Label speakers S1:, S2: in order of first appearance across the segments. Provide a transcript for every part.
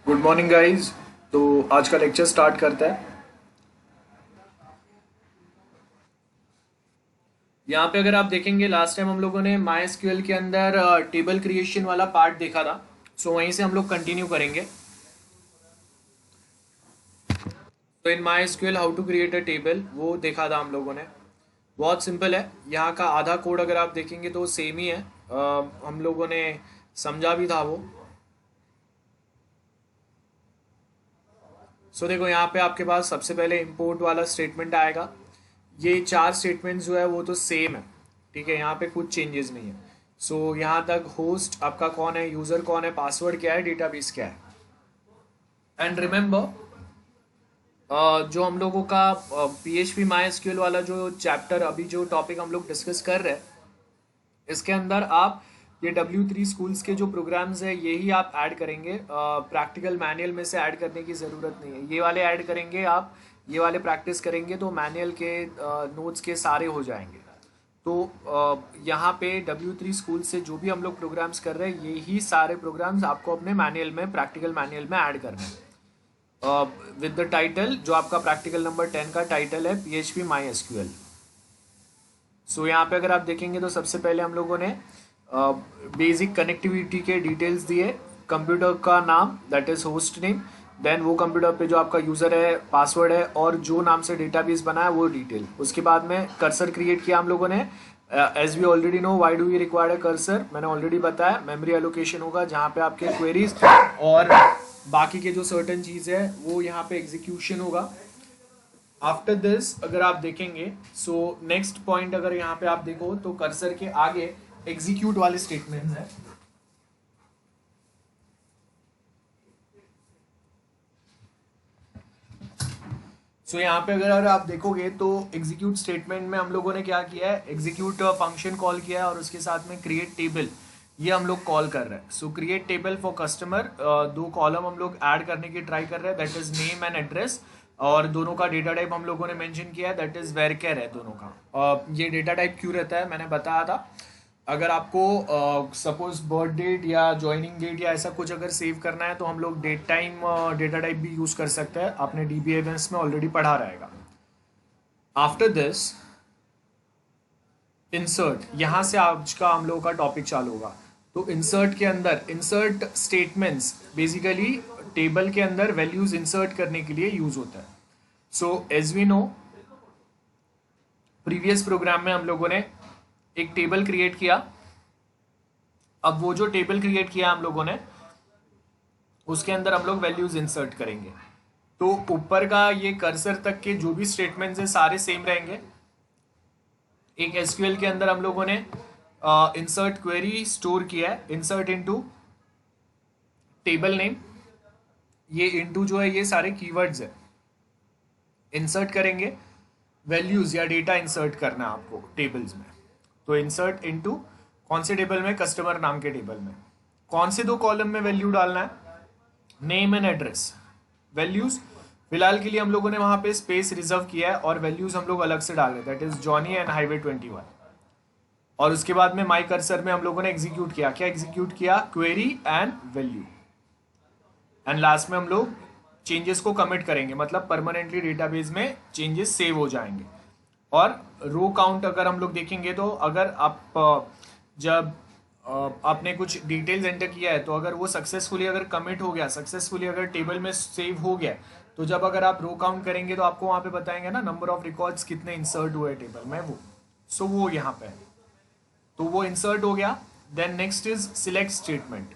S1: Good morning guys. तो आज का लेक्चर स्टार्ट करता है। यहाँ पे अगर आप देखेंगे लास्ट टाइम हम लोगों ने माई एसक्यूएल के अंदर टेबल क्रिएशन वाला पार्ट देखा था। सो वहीं से हम लोग कंटिन्यू करेंगे। तो in My SQL how to create a table वो देखा था हम लोगों ने। बहुत सिंपल है। यहाँ का आधा कोड अगर आप देखेंगे तो सेम ही है। हम लोगों ने समझा भी था वो। सो देखो यहाँ पे आपके पास सबसे पहले इंपोर्ट वाला स्टेटमेंट आएगा। ये चार स्टेटमेंट्स जो है वो तो सेम है। ठीक है, यहाँ पे कुछ चेंजेस नहीं है। सो यहाँ तक होस्ट आपका कौन है, यूजर कौन है, पासवर्ड क्या है, डेटाबेस क्या है। एंड रिमेंबर जो हम लोगों का PHP MySQL वाला जो चैप्टर अभी जो टॉपिक हम लोग डिस्कस कर रहे हैं, इसके अंदर आप ये W3 स्कूल्स के जो प्रोग्राम्स है यही आप ऐड करेंगे। प्रैक्टिकल मैनुअल में से ऐड करने की ज़रूरत नहीं है। ये वाले ऐड करेंगे आप, ये वाले प्रैक्टिस करेंगे तो मैनुअल के नोट्स के सारे हो जाएंगे। तो यहाँ पे W3 स्कूल से जो भी हम लोग प्रोग्राम्स कर रहे हैं यही सारे प्रोग्राम्स आपको अपने मैनुअल में, प्रैक्टिकल मैनुअल में ऐड करने हैं विद द टाइटल। जो आपका प्रैक्टिकल नंबर 10 का टाइटल है PHP MySQL। सो यहाँ पे अगर आप देखेंगे तो सबसे पहले हम लोगों ने बेसिक कनेक्टिविटी के डिटेल्स दिए। कंप्यूटर का नाम that is host name, then वो कंप्यूटर पे जो आपका यूजर है, पासवर्ड है और जो नाम से डेटाबेस बना है वो डिटेल। उसके बाद में कर्सर क्रिएट किया हम लोगों ने। As we already know why do we require a cursor, मैंने ऑलरेडी बताया। मेमोरी एलोकेशन होगा जहाँ पे आपके क्वेरीज और बाकी के जो सर्टन चीज़ है वो यहाँ पे एग्जीक्यूशन होगा। आफ्टर दिस अगर आप देखेंगे सो नेक्स्ट पॉइंट अगर यहाँ पे आप देखो तो कर्सर के आगे एग्जीक्यूट वाले स्टेटमेंट्स हैं। सो यहाँ पे अगर आप देखोगे तो एग्जीक्यूट स्टेटमेंट में हम लोगों ने क्या किया है, एग्जीक्यूट फंक्शन कॉल किया है और उसके साथ में क्रिएट टेबल ये हम लोग कॉल कर रहे हैं। सो क्रिएट टेबल फॉर कस्टमर, दो कॉलम हम लोग ऐड करने की ट्राई कर रहे हैं, that is name and address. और दोनों का डेटा टाइप हम लोगों ने मेंशन किया है, दैट इज वेरकेर है दोनों का। ये डेटा टाइप क्यों रहता है मैंने बताया था। अगर आपको सपोज बर्थ डेट या ज्वाइनिंग डेट या ऐसा कुछ अगर सेव करना है तो हम लोग डेट टाइम डेटा टाइप भी यूज कर सकते हैं। आपने DBMS में ऑलरेडी पढ़ा रहेगा। आफ्टर दिस इंसर्ट, यहां से आज का हम लोगों का टॉपिक चालू होगा। तो इंसर्ट के अंदर इंसर्ट स्टेटमेंट्स बेसिकली टेबल के अंदर वैल्यूज इंसर्ट करने के लिए यूज होता है। So as we know previous program में हम लोगों ने एक टेबल क्रिएट किया। अब वो जो टेबल क्रिएट किया हम लोगों ने उसके अंदर हम लोग वैल्यूज इंसर्ट करेंगे। तो ऊपर का ये कर्सर तक के जो भी स्टेटमेंट्स हैं सारे सेम रहेंगे। एक एसक्यूएल के अंदर हम लोगों ने इंसर्ट क्वेरी स्टोर किया है, इंसर्ट इनटू टेबल नेम। ये इनटू जो है ये सारे कीवर्ड्स है। इंसर्ट करेंगे वैल्यूज या डेटा इंसर्ट करना है आपको टेबल्स में। तो इंसर्ट इनटू कौन से टेबल में, कस्टमर नाम के टेबल में। कौन से दो कॉलम में वैल्यू डालना है, नेम एंड एड्रेस। वैल्यूज फिलहाल के लिए हम लोगों ने वहां पे स्पेस रिजर्व किया है और वैल्यूज हम लोग अलग से डाल रहे, that is Johnny and highway 21। और उसके बाद में माई कर्सर में हम लोगों ने एग्जीक्यूट किया, क्या एग्जीक्यूट किया, query and value. And last में हम लोग चेंजेस को कमिट करेंगे, मतलब परमानेंटली डेटाबेस में चेंजेस सेव हो जाएंगे। और रो काउंट अगर हम लोग देखेंगे तो अगर आप जब आपने कुछ डिटेल्स एंटर किया है तो अगर वो सक्सेसफुली अगर कमिट हो गया, सक्सेसफुली अगर टेबल में सेव हो गया, तो जब अगर आप रो काउंट करेंगे तो आपको वहां पे बताएंगे ना नंबर ऑफ रिकॉर्ड्स कितने इंसर्ट हुए टेबल में वो। सो वो यहाँ पे है, तो वो इंसर्ट हो गया। Then next is select statement.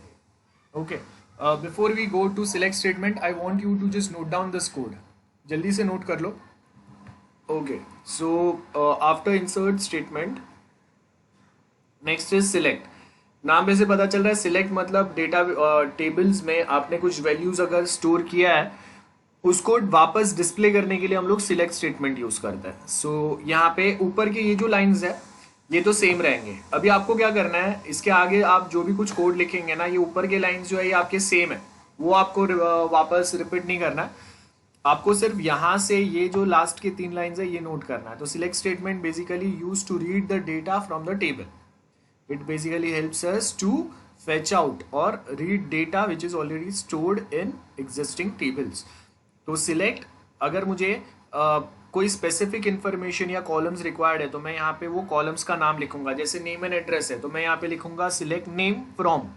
S1: Okay, before we go to select statement I want you to just note down this code, जल्दी से नोट कर लो। Okay, so after insert statement next is select. नाम में से पता चल रहा है सिलेक्ट मतलब डेटा टेबल्स में आपने कुछ वैल्यूज अगर स्टोर किया है उसको वापस डिस्प्ले करने के लिए हम लोग सिलेक्ट स्टेटमेंट यूज करते हैं। सो यहाँ पे ऊपर के ये जो लाइंस है ये तो सेम रहेंगे। अभी आपको क्या करना है, इसके आगे आप जो भी कुछ कोड लिखेंगे ना, ये ऊपर के लाइंस जो है ये आपके सेम है, वो आपको वापस रिपीट नहीं करना है। आपको सिर्फ यहाँ से ये जो लास्ट के 3 लाइंस है ये नोट करना है। तो select statement basically use to read the data from the table. It basically helps us to fetch out or read data which is already stored in existing tables. तो select, अगर मुझे कोई specific information या columns required है तो मैं यहाँ पे वो कॉलम्स का नाम लिखूंगा. जैसे नेम एंड एड्रेस है तो मैं यहाँ पे लिखूंगा सिलेक्ट नेम फ्रॉम,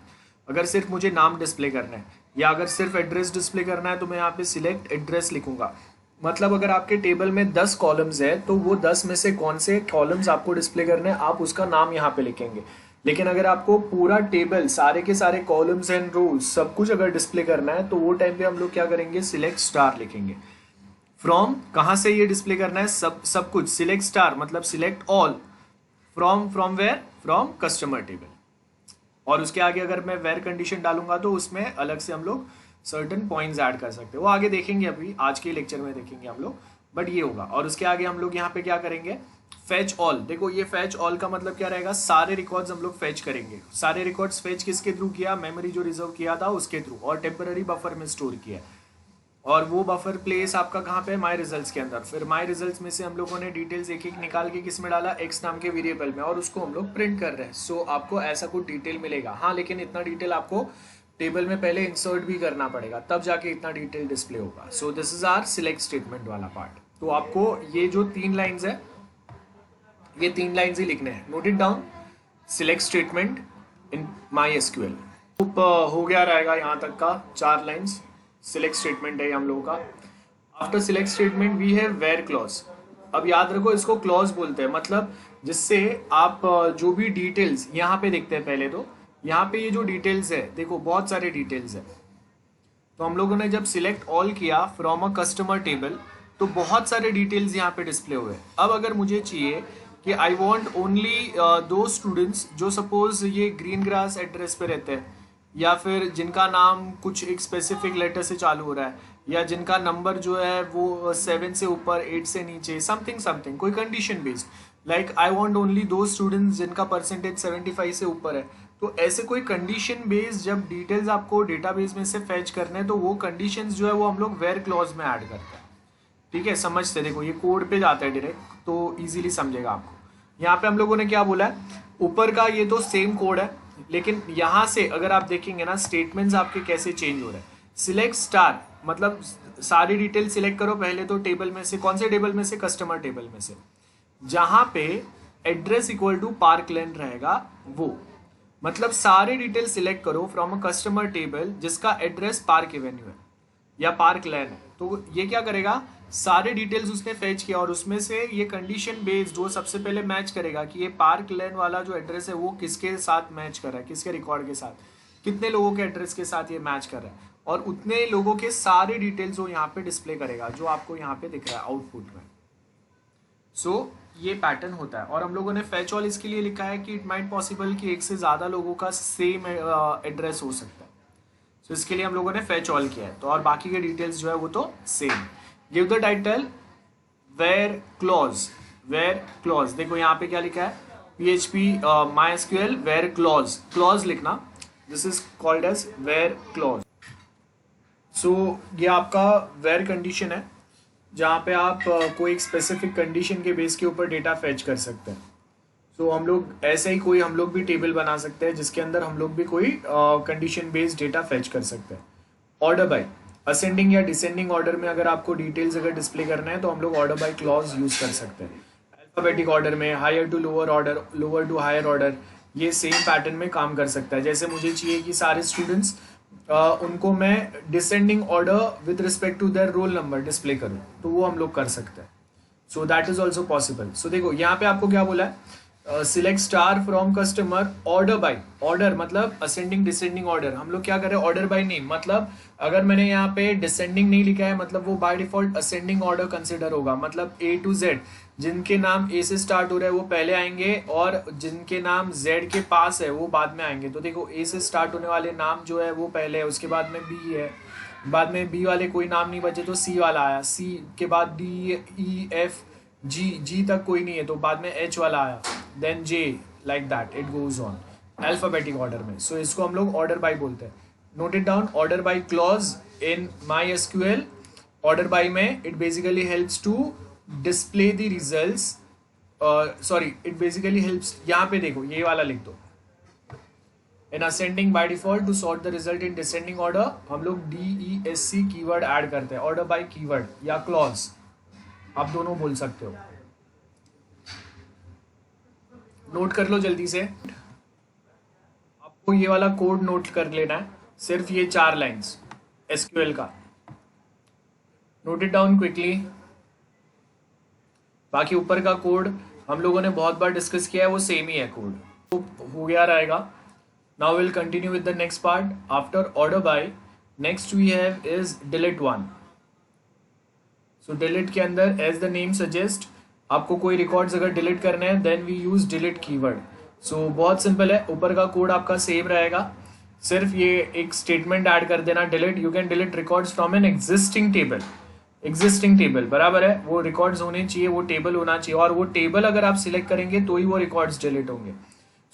S1: अगर सिर्फ मुझे नाम डिस्प्ले करना है. या अगर सिर्फ एड्रेस डिस्प्ले करना है तो मैं यहाँ पे सिलेक्ट एड्रेस लिखूंगा. मतलब अगर आपके टेबल में 10 कॉलम्स है तो वो 10 में से कौन से कॉलम्स आपको डिस्प्ले करने हैं आप उसका नाम यहाँ पे लिखेंगे. लेकिन अगर आपको पूरा टेबल सारे के सारे कॉलम्स एंड रोज सब कुछ अगर डिस्प्ले करना है तो वो टाइम पे हम लोग क्या करेंगे, सिलेक्ट स्टार लिखेंगे. फ्रॉम कहाँ से ये डिस्प्ले करना है, सब कुछ. सिलेक्ट स्टार मतलब select all. From where, from customer table. और उसके आगे अगर मैं वेयर कंडीशन डालूंगा तो उसमें अलग से हम लोग सर्टेन पॉइंट्स ऐड कर सकते हैं. वो आगे देखेंगे, अभी आज के लेक्चर में देखेंगे हम लोग, बट ये होगा. और उसके आगे हम लोग यहाँ पे क्या करेंगे, फेच ऑल. देखो ये फेच ऑल का मतलब क्या रहेगा, सारे रिकॉर्ड्स हम लोग फेच करेंगे. सारे रिकॉर्ड्स फेच किसके थ्रू किया, मेमोरी जो रिजर्व किया था उसके थ्रू, और टेम्पररी बफर में स्टोर किया. और वो बफर प्लेस आपका कहाँ पे, माई रिजल्ट्स के अंदर. फिर माई रिजल्ट्स में से हम लोगों ने डिटेल्स एक एक निकाल के किस में डाला, एक्स नाम के वेरिएबल में, और उसको हम लोग प्रिंट कर रहे हैं. सो आपको ऐसा कुछ डिटेल मिलेगा. हाँ, लेकिन इतना डिटेल आपको टेबल में पहले इंसर्ट भी करना पड़ेगा, तब जाके इतना डिटेल डिस्प्ले होगा. So this is our select statement वाला पार्ट. तो आपको ये जो 3 लाइन्स है, ये 3 लाइन्स ही लिखने हैं. Note it down, select statement in My SQL. हो गया रहेगा यहाँ तक का 4 लाइन्स. सिलेक्ट स्टेटमेंट है हम लोगों का. After select statement we have where clause. अब याद रखो इसको क्लॉज बोलते हैं, मतलब जिससे आप जो भी डिटेल्स यहाँ पे देखते हैं. पहले तो यहाँ पे ये जो डिटेल्स है, देखो बहुत सारे डिटेल्स है. तो हम लोगों ने जब सिलेक्ट ऑल किया फ्रॉम अ कस्टमर टेबल तो बहुत सारे डिटेल्स यहाँ पे डिस्प्ले हुए. अब अगर मुझे चाहिए कि आई वॉन्ट ओनली दो स्टूडेंट्स जो सपोज ये ग्रीन ग्रास एड्रेस पे रहते हैं, या फिर जिनका नाम कुछ एक स्पेसिफिक लेटर से चालू हो रहा है, या जिनका नंबर जो है वो 7 से ऊपर 8 से नीचे, समथिंग कोई condition based. Like I want only दो स्टूडेंट्स जिनका परसेंटेज 75 से ऊपर है. तो ऐसे कोई कंडीशन बेस्ड जब डिटेल्स आपको डेटाबेस में से फैच करने हैं तो वो कंडीशंस जो है वो हम लोग वेयर क्लॉज में ऐड करते हैं. ठीक है, समझते. देखो ये कोड पे जाता है डायरेक्ट, तो इजीली समझेगा आपको. यहाँ पे हम लोगों ने क्या बोला है, ऊपर का ये तो सेम कोड है, लेकिन यहाँ से अगर आप देखेंगे ना स्टेटमेंट्स आपके कैसे चेंज हो रहे हैं. सिलेक्ट स्टार मतलब सारी डिटेल सिलेक्ट करो पहले तो टेबल में से. कौन से टेबल में से, कस्टमर टेबल में से, जहां पे एड्रेस इक्वल टू पार्क लेन रहेगा वो. मतलब सारे डिटेल सिलेक्ट करो फ्रॉम अ कस्टमर टेबल जिसका एड्रेस पार्क एवेन्यू है या पार्क लेन है. तो ये क्या करेगा, सारे डिटेल्स उसने फेच किया और उसमें से ये कंडीशन बेस्ड वो सबसे पहले मैच करेगा कि ये पार्क लेन वाला जो एड्रेस है वो किसके साथ मैच कर रहा है, किसके रिकॉर्ड के साथ, कितने लोगों के एड्रेस के साथ ये मैच कर रहा है, और उतने लोगों के सारे डिटेल्स वो यहाँ पे डिस्प्ले करेगा जो आपको यहाँ पे दिख रहा है आउटपुट में. सो ये पैटर्न होता है. और हम लोगों ने फेच ऑल इसके लिए लिखा है कि इट माइट पॉसिबल कि एक से ज़्यादा लोगों का सेम एड्रेस हो सकता है. सो इसके लिए हम लोगों ने फेच ऑल किया है. तो और बाकी के डिटेल्स जो है वो तो same. Give the title where clause. देखो यहाँ पे क्या लिखा है, PHP MySQL वेयर क्लॉज लिखना. This is called as where clause. So ये आपका वेयर कंडीशन है जहाँ पे आप कोई एक स्पेसिफिक कंडीशन के बेस के ऊपर डेटा फैच कर सकते हैं. सो हम लोग ऐसे ही कोई हम लोग भी टेबल बना सकते हैं जिसके अंदर हम लोग भी कोई कंडीशन बेस्ड डेटा फैच कर सकते हैं. ऑर्डर बाय असेंडिंग या डिसेंडिंग ऑर्डर में अगर आपको डिटेल्स अगर डिस्प्ले करना है तो हम लोग ऑर्डर बाय क्लॉज यूज कर सकते हैं. अल्फाबेटिक ऑर्डर में higher to lower order, lower to higher order, ये सेम पैटर्न में काम कर सकता है. जैसे मुझे चाहिए कि सारे स्टूडेंट्स उनको मैं descending order with respect to their roll number display करूँ तो वो हम लोग कर सकते हैं. So that is also possible. So देखो यहाँ पे आपको क्या बोला है, select star from customer order by. Order मतलब असेंडिंग डिसेंडिंग ऑर्डर. हम लोग क्या करें, ऑर्डर बाय नेम. मतलब अगर मैंने यहाँ पे डिसेंडिंग नहीं लिखा है मतलब वो by default ascending order consider होगा. मतलब A to Z जिनके नाम A से स्टार्ट हो रहे हैं वो पहले आएंगे और जिनके नाम Z के पास है वो बाद में आएंगे. तो देखो A से स्टार्ट होने वाले नाम जो है वो पहले है, उसके बाद में B है, बाद में B वाले कोई नाम नहीं बचे तो C वाला आया, C के बाद D E F G तक कोई नहीं है तो बाद में H वाला आया, then J, like that it goes on alphabetic order में. सो इसको हम लोग ऑर्डर बाय बोलते हैं. Note it down, order by clause in MySQL. Order by में it basically helps to display the results. Sorry, it basically helps, यहाँ पे देखो ये वाला लिख दो, in ascending by default to sort the result in descending order हम लोग DESC कीवर्ड ऐड करते हैं, ऑर्डर बाय कीवर्ड या क्लॉज, आप दोनों बोल सकते हो। नोट कर लो जल्दी से, आपको ये वाला कोड नोट कर लेना है, सिर्फ ये 4 लाइंस SQL का, नोट इट डाउन क्विकली। बाकी ऊपर का कोड हम लोगों ने बहुत बार डिस्कस किया है, वो सेम ही है कोड, तो हो गया रहेगा। Now will continue with the next part. After order by next we have is delete one. So delete के अंदर एज द नेम सजेस्ट, आपको कोई रिकॉर्ड्स अगर डिलीट करने हैं then we use delete keyword. So बहुत सिंपल है, ऊपर का कोड आपका सेम रहेगा, सिर्फ ये एक स्टेटमेंट ऐड कर देना, delete, you can delete records from N existing table. Existing table बराबर है, वो रिकॉर्ड्स होने चाहिए, वो टेबल होना चाहिए, और वो टेबल अगर आप सिलेक्ट करेंगे तो ही वो रिकॉर्ड्स डिलीट होंगे।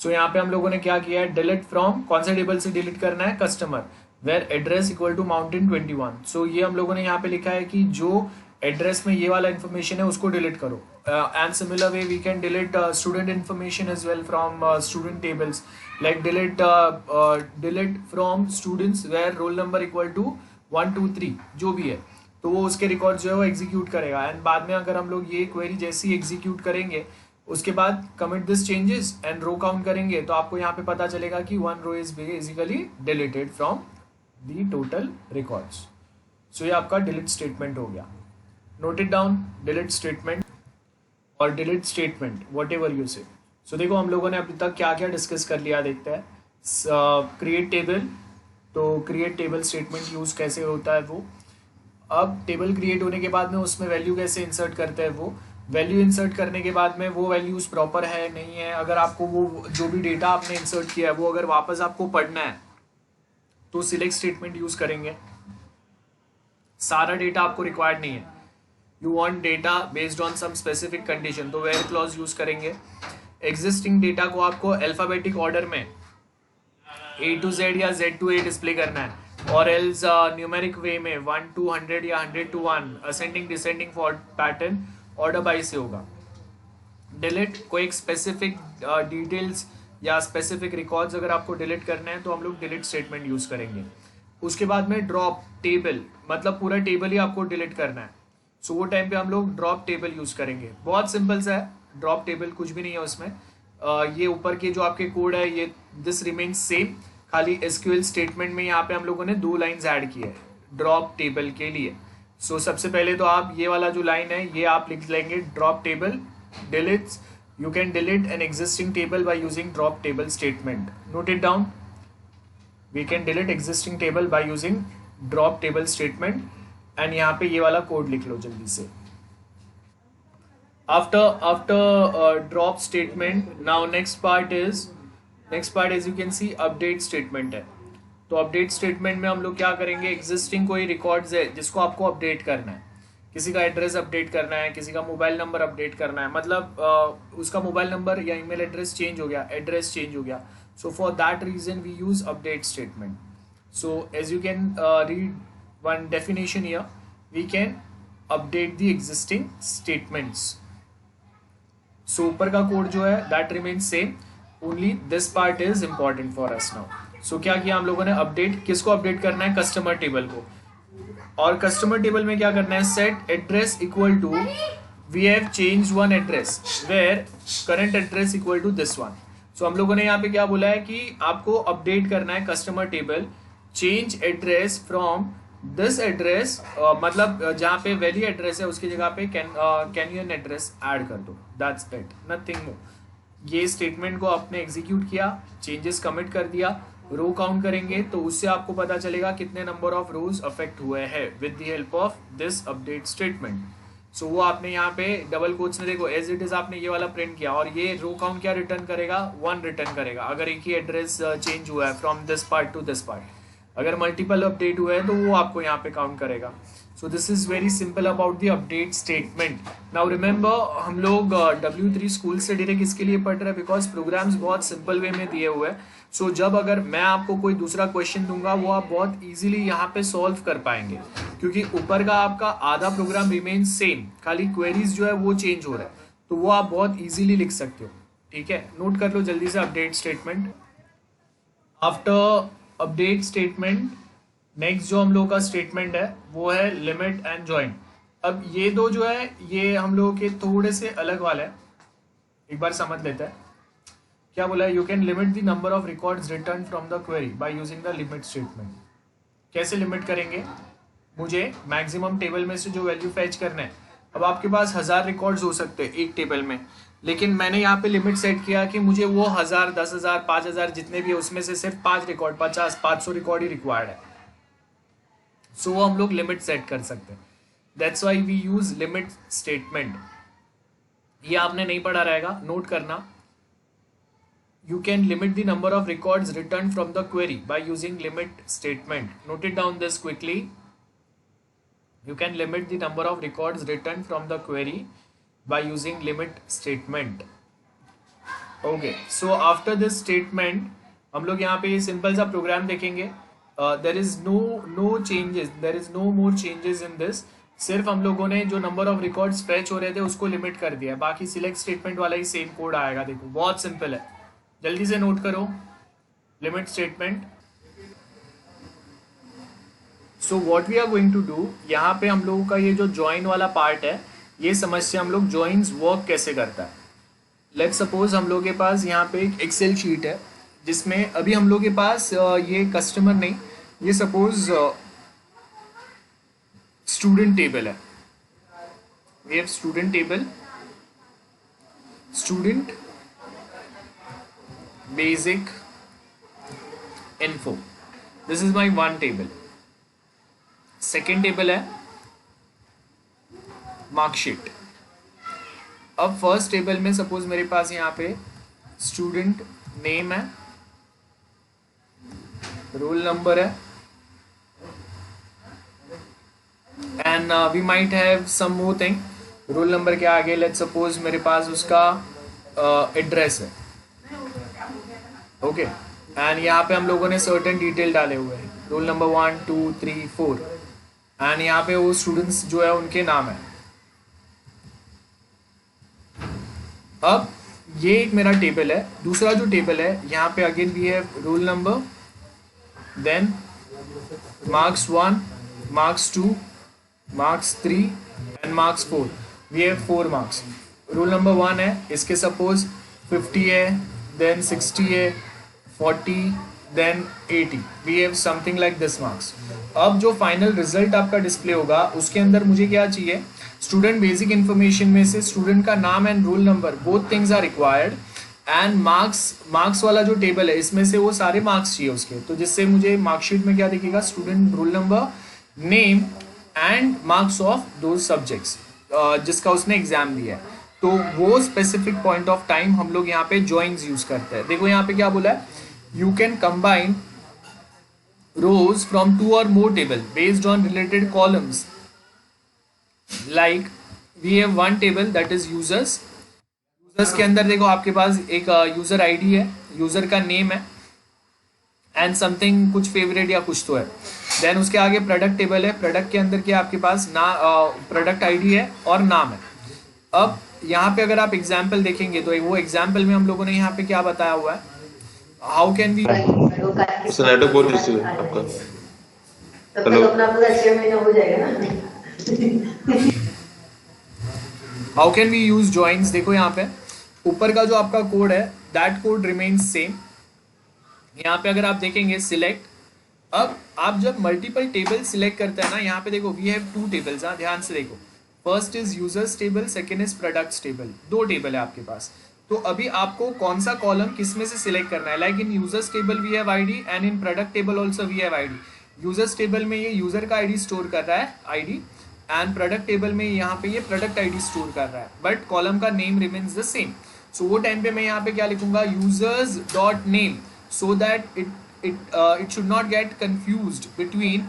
S1: सो यहाँ पे हम लोगों ने क्या किया है, डिलीट फ्रॉम, कौन से टेबल से डिलीट करना है, customer, where address equal to mountain 21। So ये हम लोगों ने यहाँ पे लिखा है कि जो एड्रेस में ये वाला इन्फॉर्मेशन है उसको डिलीट करो। And similar way we can delete student information as well from student tables, like delete from students where roll number equal to 1 2 3 जो भी है, तो वो उसके रिकॉर्ड जो है वो एग्जीक्यूट करेगा। एंड बाद में अगर हम लोग ये क्वेरी जैसी एग्जीक्यूट करेंगे उसके बाद commit this changes and row count करेंगे, तो आपको यहाँ पे पता चलेगा कि 1 row is basically deleted from the total records. So ये आपका डिलीट स्टेटमेंट हो गया। Note it down, delete statement और delete statement whatever you say. So देखो हम लोगों ने अभी तक क्या क्या डिस्कस कर लिया, देखते हैं। क्रिएट टेबल, तो क्रिएट टेबल स्टेटमेंट यूज कैसे होता है वो। अब टेबल क्रिएट होने के बाद में उसमें वैल्यू कैसे इंसर्ट करते हैं, वो वैल्यू इंसर्ट करने के बाद में वो वैल्यूज प्रॉपर है नहीं है, अगर आपको वो जो भी डेटा आपने इंसर्ट किया है वो अगर वापस आपको पढ़ना है तो सिलेक्ट स्टेटमेंट यूज करेंगे। सारा डेटा आपको रिक्वायर्ड नहीं है, you want data based on some specific condition, तो वेयर क्लॉज यूज करेंगे। एग्जिस्टिंग डेटा को आपको अल्फाबेटिक ऑर्डर में A to Z या Z to A डिस्प्ले करना है, और एल्स न्यूमेरिक वे में 1 to 100 या 100 to 1 ascending descending for pattern order by से होगा। डिलीट, कोई एक स्पेसिफिक डिटेल्स या स्पेसिफिक रिकॉर्ड्स अगर आपको डिलीट करना है तो हम लोग डिलीट स्टेटमेंट यूज करेंगे। उसके बाद में ड्रॉप टेबल, मतलब पूरा टेबल ही आपको डिलीट करना है, सो वो टाइम पे हम लोग ड्रॉप टेबल यूज करेंगे। बहुत सिंपल सा है, ड्रॉप टेबल कुछ भी नहीं है उसमें। ये ऊपर के जो आपके कोड है ये दिस रिमेन्स सेम, खाली SQL स्टेटमेंट में यहाँ पे हम लोगों ने 2 लाइन्स ऐड की है ड्रॉप टेबल के लिए। सो सबसे पहले तो आप ये वाला जो लाइन है ये आप लिख लेंगे, drop table deletes, you can delete an existing table by using drop table statement. Note it down, we can delete existing table by using drop table statement. And यहाँ पे ये वाला कोड लिख लो जल्दी से। after drop statement, now next part is you can see update statement है। तो update statement में हम लोग क्या करेंगे, एग्जिस्टिंग कोई रिकॉर्ड्स है जिसको आपको अपडेट करना है, किसी का एड्रेस अपडेट करना है, किसी का मोबाइल नंबर अपडेट करना है, मतलब उसका मोबाइल नंबर या ईमेल एड्रेस चेंज हो गया, एड्रेस चेंज हो गया, so for that reason we use update statement. So as you can read one definition here, we can update the existing statements. So ऊपर का कोड जो है that remains same, only this part is important for us now. So क्या किया हम लोगों ने, update, किसको अपडेट करना है, कस्टमर टेबल को। और कस्टमर टेबल में क्या करना है, set address equal to, we have change one address where current address equal to this one. So हम लोगों ने यहाँ पे क्या बोला है कि आपको अपडेट करना है customer table, change address from this address, मतलब जहाँ पे वैली एड्रेस है उसकी जगह पे कैनियन एड्रेस ऐड कर दो, दैट्स इट, नथिंग मोर। ये स्टेटमेंट को आपने एग्जीक्यूट किया, चेंजेस कमिट कर दिया, रो काउंट करेंगे तो उससे आपको पता चलेगा कितने नंबर ऑफ रोज अफेक्ट हुए हैं with the help of this update statement. So वो आपने यहाँ पे डबल कोट्स में देखो एज इट इज आपने ये वाला प्रिंट किया, और ये रो काउंट क्या रिटर्न करेगा, 1 रिटर्न करेगा अगर एक ही एड्रेस चेंज हुआ है from this part two this part. अगर मल्टीपल अपडेट हुए हैं तो वो आपको यहाँ पे काउंट करेगा। सो this is very simple about the update statement. Now remember हम लोग W3 स्कूल से डायरेक्ट इसके लिए पढ़ रहे हैं बिकॉज प्रोग्राम्स बहुत सिंपल वे में दिए हुए हैं। सो जब अगर मैं आपको कोई दूसरा क्वेश्चन दूंगा वो आप बहुत इजीली यहाँ पे सॉल्व कर पाएंगे, क्योंकि ऊपर का आपका आधा प्रोग्राम रिमेन सेम, खाली क्वेरीज जो है वो चेंज हो रहा है, तो वो आप बहुत इजीली लिख सकते हो। ठीक है, नोट कर लो जल्दी से update statement. After update statement next जो हम लोग का स्टेटमेंट है वो है लिमिट एंड जॉइन। अब ये दो जो है ये हम लोगों के थोड़े से अलग वाला है, एक बार समझ लेते हैं। क्या बोला है? You can limit the number of records return from the query by using the limit statement. कैसे लिमिट करेंगे? मुझे मैक्सिमम टेबल में से जो वैल्यू फैच करना है। अब आपके पास 1000 रिकॉर्ड्स हो सकते हैं एक टेबल में, लेकिन मैंने यहाँ पे लिमिट सेट किया कि मुझे वो 1000, 10,000, 5,000 जितने भी है उसमें से सिर्फ 5 रिकॉर्ड, 50, 500 रिकॉर्ड ही रिक्वायर्ड है। सो वो हम लोग लिमिट सेट कर सकते हैं। That's why we use limit statement. ये आपने नहीं पढ़ा रहेगा, नोट करना। You can limit the number of records returned from the query by using limit statement. Note it down this quickly. You can limit the number of records returned from the query by using limit statement. Okay. So after this statement, हम लोग यहाँ पे ये simple सा programme देखेंगे। There is no changes. There is no more changes in this. सिर्फ हम लोगों ने जो नंबर ऑफ रिकॉर्ड्स फैच हो रहे थे उसको लिमिट कर दिया है। बाकी सिलेक्ट स्टेटमेंट वाला ही सेम कोड आएगा। देखो बहुत सिंपल है, जल्दी से नोट करो limit statement. So what we are going to do, यहाँ पे हम लोगों का ये जो ज्वाइन वाला पार्ट है ये समझते हैं हम लोग ज्वाइंस वर्क कैसे करता है। लेट्स सपोज हम लोग के पास यहाँ पे एक एक्सेल शीट है जिसमें अभी हम लोग के पास ये कस्टमर नहीं, ये सपोज स्टूडेंट टेबल है। We have student table, student basic info. This is my one table. Second table है मार्कशीट। अब फर्स्ट टेबल में सपोज मेरे पास यहाँ पे स्टूडेंट नेम है, रोल नंबर है, and we might have some more thing. Roll number के आगे लेट्स सपोज मेरे पास उसका एड्रेस है। ओके, एंड यहाँ पे हम लोगों ने सर्टेन डिटेल डाले हुए हैं, रोल नंबर 1, 2, 3, 4, एंड यहाँ पे वो स्टूडेंट्स जो है उनके नाम है। अब ये एक मेरा टेबल है। दूसरा जो टेबल है यहाँ पे again we have roll number, then marks 1, marks 2, marks 3 and marks 4। We have 4 marks. Roll number 1 है, इसके सपोज 50 है, देन 60 है, 40, then 80. We have something like this marks. अब जो फाइनल रिजल्ट आपका डिस्प्ले होगा उसके अंदर मुझे क्या चाहिए? स्टूडेंट बेसिक इन्फॉर्मेशन में से स्टूडेंट का नाम and roll number, both things are required, and marks वाला जो टेबल है इसमें से वो सारे मार्क्स चाहिए उसके। तो जिससे मुझे मार्कशीट में क्या दिखेगा? Student roll number, name and marks of those subjects जिसका उसने एग्जाम दिया है। तो वो स्पेसिफिक पॉइंट ऑफ टाइम हम लोग यहाँ पे जॉइंस यूज करते हैं। देखो यहाँ पे क्या बोला है? You can combine rows from 2 और more table based on related columns, like we have one table that is users. Users के अंदर देखो आपके पास एक यूजर आईडी है, यूजर का नेम है एंड समथिंग कुछ फेवरेट या कुछ तो है। देन उसके आगे प्रोडक्ट टेबल है, प्रोडक्ट के अंदर क्या आपके पास प्रोडक्ट आईडी है और नाम है। अब यहाँ पे अगर आप एग्जाम्पल देखेंगे तो वो एग्जाम्पल में हम लोगों ने यहाँ पे क्या बताया हुआ है? हाउ कैन वी
S2: नेटवर्क बहुत इश्यू है आपका।
S1: How can we use joins? देखो यहाँ पे ऊपर का जो आपका कोड है दैट कोड रिमेन्स सेम। यहाँ पे अगर आप देखेंगे सिलेक्ट, अब आप जब मल्टीपल टेबल सिलेक्ट करते हैं ना, यहाँ पे देखो वी हैव 2 टेबल्स। ध्यान से देखो, first is users table, second is products table. 2 table है आपके पास। तो अभी आपको कौन सा कॉलम किस में से सिलेक्ट करना है? Like in users table we have ID and in product table also we have ID. Users table में ये यूजर का आईडी स्टोर कर रहा है आईडी, एंड प्रोडक्ट टेबल में यहाँ पे ये प्रोडक्ट आईडी स्टोर कर रहा है, बट कॉलम का नेम रिमेन्स द सेम। सो वो टाइम पे मैं यहाँ पे क्या लिखूंगा? Users dot name, so that it should not gate confused between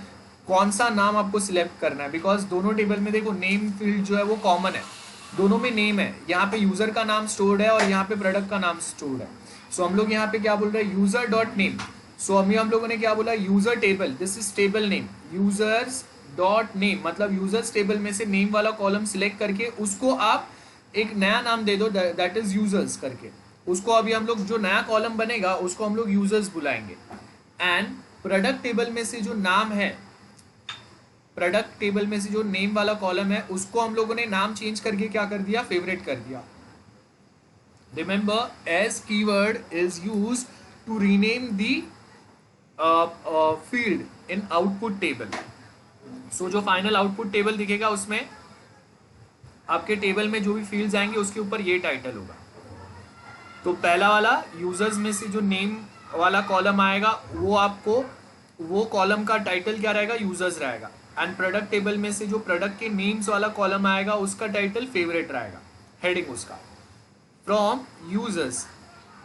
S1: कौन सा नाम आपको सिलेक्ट करना है, बिकॉज दोनों टेबल में देखो नेम फील्ड जो है वो कॉमन है, दोनों में नेम है। यहाँ पे यूजर का नाम स्टोर्ड है और यहाँ पे प्रोडक्ट का नाम स्टोर्ड है। सो हम लोग यहाँ पे क्या बोल रहे हैं? User dot name. सो अभी हम लोगों ने क्या बोला? User table, this is table name, users dot name, मतलब यूजर्स टेबल में से नेम वाला कॉलम सिलेक्ट करके उसको आप एक नया नाम दे दो दैट इज यूजर्स करके। उसको अभी हम लोग जो नया कॉलम बनेगा उसको हम लोग यूजर्स बुलाएंगे। एंड प्रोडक्ट टेबल में से जो नाम है, प्रोडक्ट टेबल में से जो नेम वाला कॉलम है उसको हम लोगों ने नाम चेंज करके क्या कर दिया, फेवरेट कर दिया. Remember as keyword is used to rename the field in output table. So जो फाइनल आउटपुट टेबल दिखेगा उसमें आपके टेबल में जो भी फील्ड्स आएंगे उसके ऊपर ये टाइटल होगा. तो पहला वाला यूजर्स में से जो नेम वाला कॉलम आएगा वो आपको वो कॉलम का टाइटल क्या रहेगा, यूजर्स रहेगा. एंड प्रोडक्ट टेबल में से जो प्रोडक्ट के नेम्स वाला कॉलम आएगा उसका टाइटल फेवरेट रहेगा, हेडिंग उसका फ्रॉम यूजर्स.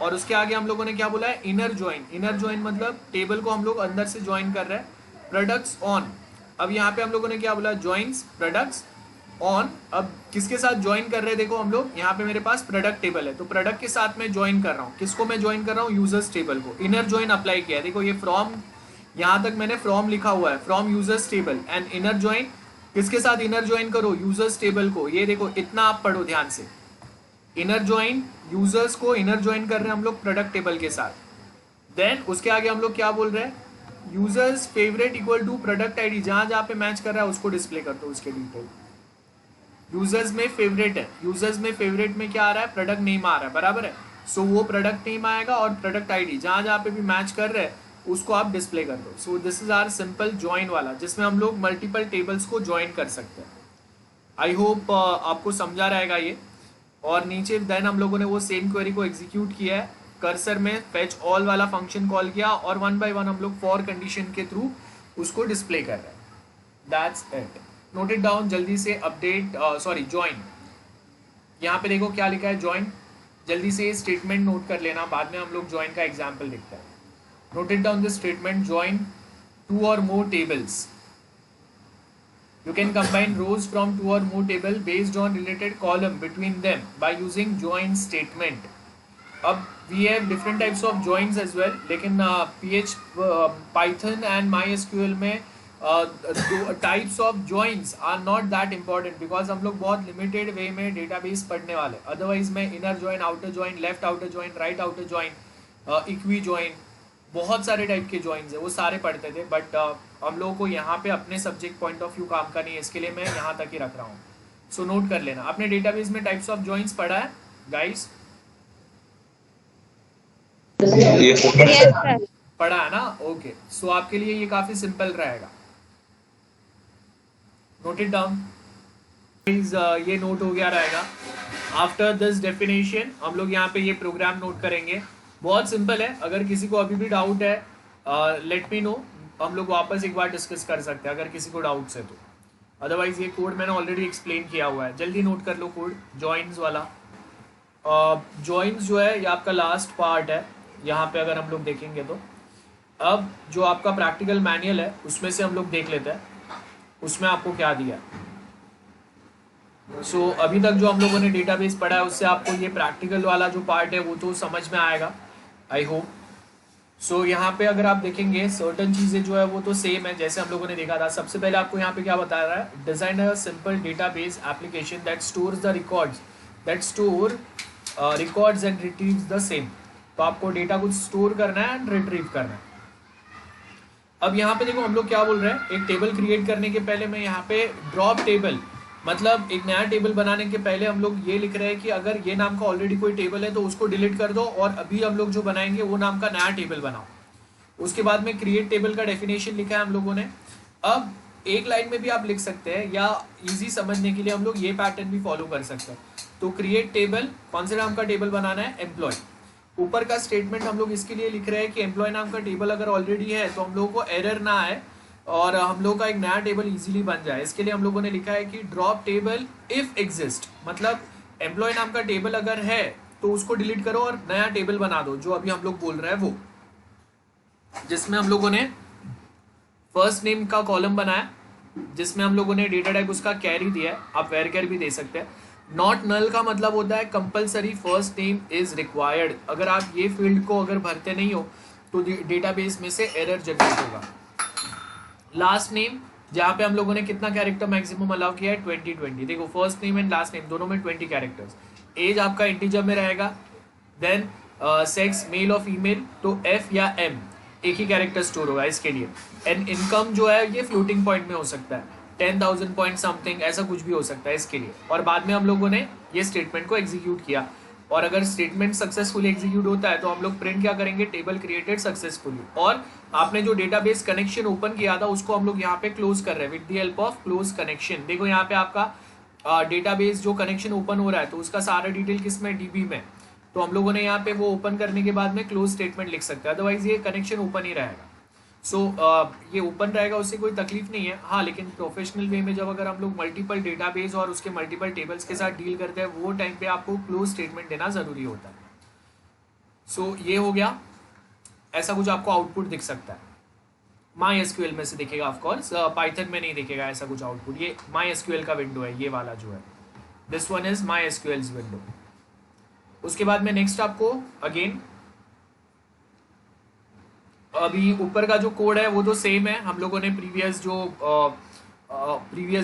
S1: और उसके आगे हम लोगों ने क्या बोला है, इनर ज्वाइन. इनर ज्वाइन मतलब टेबल को हम लोग अंदर से ज्वाइन कर रहे हैं. प्रोडक्ट्स ऑन, अब यहाँ पे हम लोगों ने क्या बोला, ज्वाइंस प्रोडक्ट्स ऑन. अब किसके साथ ज्वाइन कर रहे हैं, देखो हम लोग यहाँ पे मेरे पास प्रोडक्ट टेबल है तो प्रोडक्ट के साथ मैं ज्वाइन कर रहा हूँ. किसको मैं ज्वाइन कर रहा हूँ, यूजर्स टेबल को. इनर ज्वाइन अप्लाई किया है, देखो ये फ्रॉम, यहाँ तक मैंने फ्रॉम लिखा हुआ है, from users table. And inner join किसके साथ इनर ज्वाइन करो, यूजर्स टेबल को. ये देखो इतना आप पढ़ो ध्यान से, इनर ज्वाइन यूजर्स को इनर ज्वाइन कर रहे हैं हम लोग प्रोडक्ट टेबल के साथ. देन उसके आगे हम लोग क्या बोल रहे हैं, users favourite equal to product ID, जहां जहां पे मैच कर रहा है उसको डिस्प्ले कर दो उसके डिटेल. यूजर्स में फेवरेट है, यूजर्स में फेवरेट में क्या आ रहा है, प्रोडक्ट नेम आ रहा है, बराबर है. सो वो प्रोडक्ट नेम आएगा और प्रोडक्ट आईडी जहां जहां पे भी मैच कर रहे हैं उसको आप डिस्प्ले कर दो. So this is our simple join वाला, जिसमें हम लोग मल्टीपल टेबल्स को ज्वाइन कर सकते हैं. आई होप आपको समझा रहेगा ये. और नीचे देन हम लोगों ने वो सेम क्वेरी को एग्जीक्यूट किया है, कर्सर में फेच ऑल वाला फंक्शन कॉल किया और वन बाय वन हम लोग फॉर कंडीशन के थ्रू उसको डिस्प्ले कर रहे हैं. That's it. Note it down जल्दी से. अपडेट सॉरी ज्वाइन, यहाँ पे देखो क्या लिखा है, ज्वाइन. जल्दी से ये स्टेटमेंट नोट कर लेना, बाद में हम लोग ज्वाइन का एग्जाम्पल देखते हैं. Note it down this statement, join 2 or more tables. You can combine rows from 2 or more table based on related column between them by using join statement. अब we have different types of joins as well, लेकिन Python and MySQL में types of joins are not that important because हम लोग बहुत limited way में database पढ़ने वाले. Otherwise मैं inner join, outer join, left outer join, right outer join, equi join, बहुत सारे टाइप के ज्वाइंस है वो सारे पढ़ते थे. बट हम लोगों को यहाँ पे अपने सब्जेक्ट पॉइंट ऑफ व्यू काम करनी है, इसके लिए मैं यहाँ तक ही रख रहा हूँ. सो नोट कर लेना. आपने डेटाबेस में टाइप्स ऑफ ज्वाइंस पढ़ा है गाइस? पढ़ा है ना? ओके. सो आपके लिए ये काफी सिंपल रहेगा. Note it down. ये नोट हो गया रहेगा. आफ्टर दिस डेफिनेशन हम लोग यहाँ पे ये प्रोग्राम नोट करेंगे. बहुत सिंपल है. अगर किसी को अभी भी डाउट है लेट मी नो, हम लोग वापस एक बार डिस्कस कर सकते हैं अगर किसी को डाउट्स है तो. अदरवाइज ये कोड मैंने ऑलरेडी एक्सप्लेन किया हुआ है. जल्दी नोट कर लो कोड. जॉइंस वाला जॉइंस जो है ये आपका लास्ट पार्ट है. यहाँ पे अगर हम लोग देखेंगे तो अब जो आपका प्रैक्टिकल मैनुअल है उसमें से हम लोग देख लेते हैं उसमें आपको क्या दिया है. सो अभी तक जो हम लोगों ने डेटाबेस पढ़ा है उससे आपको ये प्रैक्टिकल वाला जो पार्ट है वो तो समझ में आएगा, आई होप. सो यहाँ पे अगर आप देखेंगे सर्टन चीज़ें जो है वो तो सेम है जैसे हम लोगों ने देखा था. सबसे पहले आपको यहाँ पे क्या बता रहा है, design a simple database application that stores the records and retrieves the same. तो आपको डेटा कुछ स्टोर करना है एंड रिट्रीव करना है. अब यहाँ पे देखो हम लोग क्या बोल रहे हैं, एक टेबल क्रिएट करने के पहले मैं यहाँ पे ड्रॉप टेबल मतलब एक नया टेबल बनाने के पहले हम लोग ये लिख रहे हैं कि अगर ये नाम का ऑलरेडी कोई टेबल है तो उसको डिलीट कर दो और अभी हम लोग जो बनाएंगे वो नाम का नया टेबल बनाओ. उसके बाद में क्रिएट टेबल का डेफिनेशन लिखा है हम लोगों ने. अब एक लाइन में भी आप लिख सकते हैं या इजी समझने के लिए हम लोग ये पैटर्न भी फॉलो कर सकते हैं. तो क्रिएट टेबल, कौन से नाम का टेबल बनाना है, एम्प्लॉय. ऊपर का स्टेटमेंट हम लोग इसके लिए लिख रहे हैं कि एम्प्लॉय नाम का टेबल अगर ऑलरेडी है तो हम लोगों को एरर ना आए और हम लोग का एक नया टेबल इजीली बन जाए. इसके लिए हम लोगों ने लिखा है कि ड्रॉप टेबल इफ एग्जिस्ट, मतलब एम्प्लॉय नाम का टेबल अगर है तो उसको डिलीट करो और नया टेबल बना दो जो अभी हम लोग बोल रहे हैं वो, जिसमें हम लोगों ने फर्स्ट नेम का कॉलम बनाया जिसमें हम लोगों ने डेटा टाइप उसका कैरी दिया है. आप वेर कैर भी दे सकते हैं. नॉट नल का मतलब होता है compulsory first name is required. अगर आप ये फील्ड को अगर भरते नहीं हो तो डेटाबेस में से एरर जनरेट होगा. लास्ट नेम जहाँ पे हम लोगों ने कितना कैरेक्टर मैक्सिमम अलाउ किया है, 20. देखो first name and last name दोनों में 20 कैरेक्टर्स. एज आपका इंटीजर में रहेगा. देन सेक्स मेल और फीमेल तो F या M. एक ही कैरेक्टर स्टोर होगा इसके लिए। एंड इनकम जो है ये फ्लोटिंग पॉइंट में हो सकता है, 10,000 पॉइंट समथिंग, ऐसा कुछ भी हो सकता है इसके लिए। और बाद में हम लोगों ने ये स्टेटमेंट को एग्जीक्यूट किया, और अगर स्टेटमेंट सक्सेसफुली एग्जीक्यूट होता है तो हम लोग प्रिंट क्या करेंगे, टेबल क्रिएटेड सक्सेसफुली। और आपने जो डेटाबेस कनेक्शन ओपन किया था उसको हम लोग यहाँ पे क्लोज कर रहे हैं with the help of close connection. देखो यहाँ पे आपका डेटाबेस जो कनेक्शन ओपन हो रहा है तो उसका सारा डिटेल किस में, डीबी में। तो हम लोगों ने यहाँ पे वो ओपन करने के बाद में क्लोज स्टेटमेंट लिख सकते हैं, अदरवाइज ये कनेक्शन ओपन ही रहेगा। सो ये ओपन रहेगा, उससे कोई तकलीफ नहीं है। हाँ, लेकिन प्रोफेशनल वे में जब अगर हम लोग मल्टीपल डेटाबेस और उसके मल्टीपल टेबल्स के साथ डील करते हैं वो टाइम पे आपको क्लोज स्टेटमेंट देना ज़रूरी होता है। सो ये हो गया, ऐसा कुछ आपको आउटपुट दिख सकता है। MySQL में से दिखेगा ऑफकोर्स, पाइथन में नहीं दिखेगा ऐसा कुछ आउटपुट। ये MySQL का विंडो है, ये वाला जो है, this one is MySQL's window. उसके बाद में नेक्स्ट आपको अगेन अभी ऊपर का जो कोड है वो तो सेम है, हम लोगों ने प्रीवियस